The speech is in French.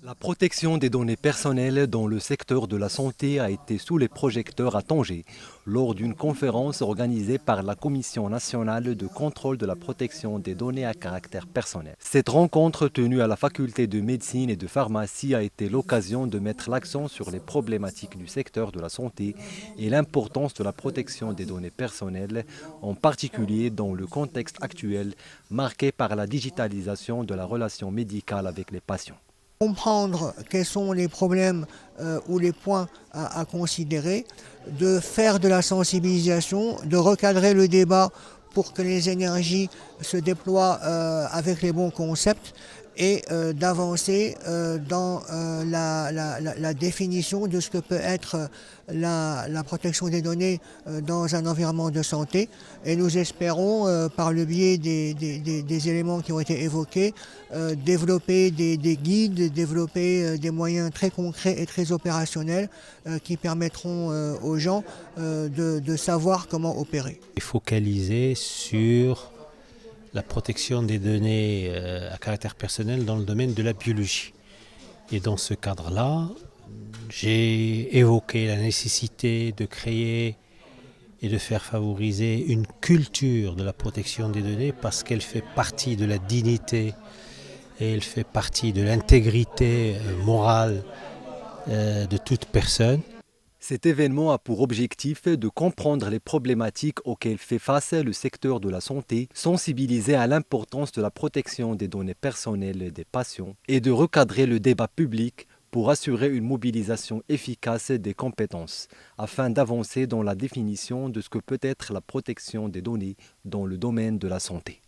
La protection des données personnelles dans le secteur de la santé a été sous les projecteurs à Tanger lors d'une conférence organisée par la Commission nationale de contrôle de la protection des données à caractère personnel. Cette rencontre tenue à la faculté de médecine et de pharmacie a été l'occasion de mettre l'accent sur les problématiques du secteur de la santé et l'importance de la protection des données personnelles, en particulier dans le contexte actuel marqué par la digitalisation de la relation médicale avec les patients. Comprendre quels sont les problèmes ou les points à considérer, de faire de la sensibilisation, de recadrer le débat pour que les énergies se déploient avec les bons concepts et d'avancer dans la définition de ce que peut être la protection des données dans un environnement de santé. Et nous espérons, par le biais des éléments qui ont été évoqués, développer des guides, développer des moyens très concrets et très opérationnels qui permettront aux gens de savoir comment opérer. Focaliser sur la protection des données à caractère personnel dans le domaine de la biologie. Et dans ce cadre-là, j'ai évoqué la nécessité de créer et de faire favoriser une culture de la protection des données parce qu'elle fait partie de la dignité et elle fait partie de l'intégrité morale de toute personne. Cet événement a pour objectif de comprendre les problématiques auxquelles fait face le secteur de la santé, sensibiliser à l'importance de la protection des données personnelles des patients et de recadrer le débat public pour assurer une mobilisation efficace des compétences, afin d'avancer dans la définition de ce que peut être la protection des données dans le domaine de la santé.